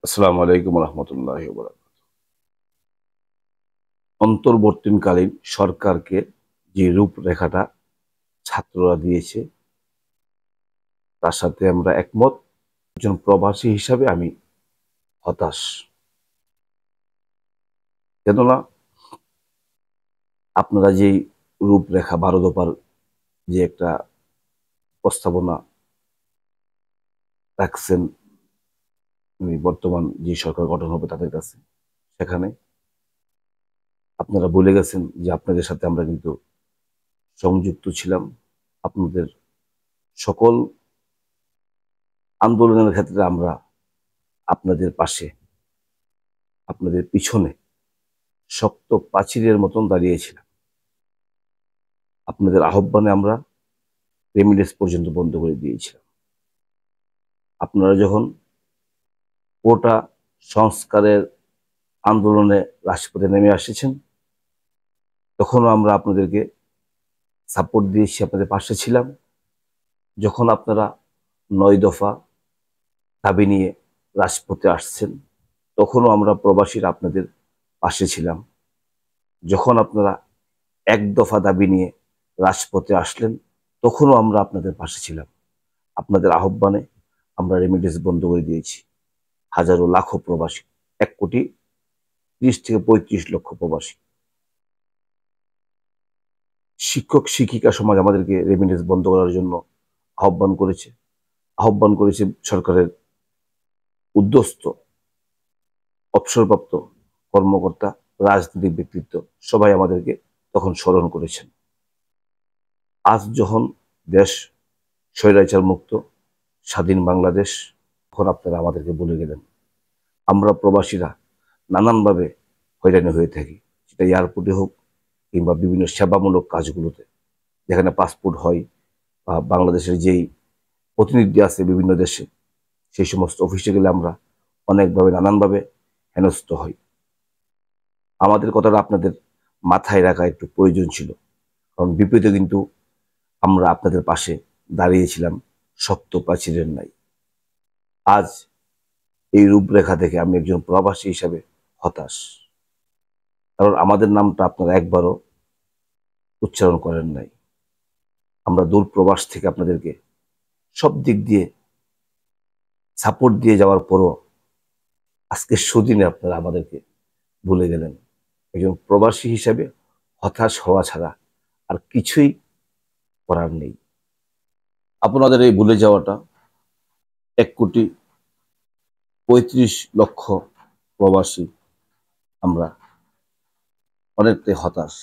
আসসালামু আলাইকুম রহমতুল্লাহ বরকাতুহু। অন্তর্বর্তীকালীন সরকারকে যে রূপরেখাটা ছাত্ররা দিয়েছে তার সাথে আমরা একমত। একজন প্রবাসী হিসাবে আমি হতাশ। কেননা আপনারা যেই রূপরেখা 12 দফার যে একটা প্রস্তাবনা রাখছেন বর্তমান যে সরকার গঠন হবে তাদের কাছে, সেখানে আপনারা বলে গেছেন যে আপনাদের সাথে আমরা কিন্তু সংযুক্ত ছিলাম। আপনাদের সকল আন্দোলনের ক্ষেত্রে আমরা আপনাদের পাশে, আপনাদের পিছনে শক্ত প্রাচীরের মতন দাঁড়িয়েছিলাম। আপনাদের আহ্বানে আমরা রেমিডেন্স পর্যন্ত বন্ধ করে দিয়েছিলাম। আপনারা যখন কোটা সংস্কারের আন্দোলনে রাজপথে নেমে এসেছেন, তখনও আমরা আপনাদেরকে সাপোর্ট দিয়েছি, আপনাদের পাশে ছিলাম। যখন আপনারা 9 দফা দাবি নিয়ে রাজপথে আসছেন, তখনও আমরা প্রবাসীরা আপনাদের পাশে ছিলাম। যখন আপনারা 1 দফা দাবি নিয়ে রাজপথে আসলেন, তখনও আমরা আপনাদের পাশে ছিলাম। আপনাদের আহ্বানে আমরা রেমিডেন্স বন্ধ করে দিয়েছি। হাজারো লাখো প্রবাসী, 1,30,00,000 থেকে 35 লক্ষ প্রবাসী, শিক্ষক শিক্ষিকা সমাজ আমাদেরকে রেমিডেন্স বন্ধ করার জন্য আহ্বান করেছে। আহ্বান করেছে সরকারের উদ্যোস্ত অবসরপ্রাপ্ত কর্মকর্তা, রাজনৈতিক ব্যক্তিত্ব, সবাই আমাদেরকে তখন স্মরণ করেছেন। আজ যখন দেশ স্বৈরাচার মুক্ত স্বাধীন বাংলাদেশ, তখন আপনারা আমাদেরকে বলে গেলেন। আমরা প্রবাসীরা নানানভাবে হয়রানি হয়ে থাকি, সেটা এয়ারপোর্টে হোক কিংবা বিভিন্ন সেবামূলক কাজগুলোতে, যেখানে পাসপোর্ট হয় বা বাংলাদেশের যেই প্রতিনিধি আছে বিভিন্ন দেশে, সেই সমস্ত অফিসে গেলে আমরা অনেকভাবে নানানভাবে হেনস্থ হই। আমাদের কথাটা আপনাদের মাথায় রাখা একটু প্রয়োজন ছিল, কারণ বিপরীতে কিন্তু আমরা আপনাদের পাশে দাঁড়িয়েছিলাম শক্ত প্রাচীরের নাই। আজ এই রূপরেখা থেকে আমি একজন প্রবাসী হিসাবে হতাশ, কারণ আমাদের নামটা আপনারা একবারও উচ্চারণ করেন নাই। আমরা দূর প্রবাস থেকে আপনাদেরকে সব দিক দিয়ে সাপোর্ট দিয়ে যাওয়ার পরও আজকের সুদিনে আপনারা আমাদেরকে ভুলে গেলেন। একজন প্রবাসী হিসাবে হতাশ হওয়া ছাড়া আর কিছুই করার নেই। আপনাদের এই ভুলে যাওয়াটা 1,35,00,000 প্রবাসী আমরা অনেকটাই হতাশ।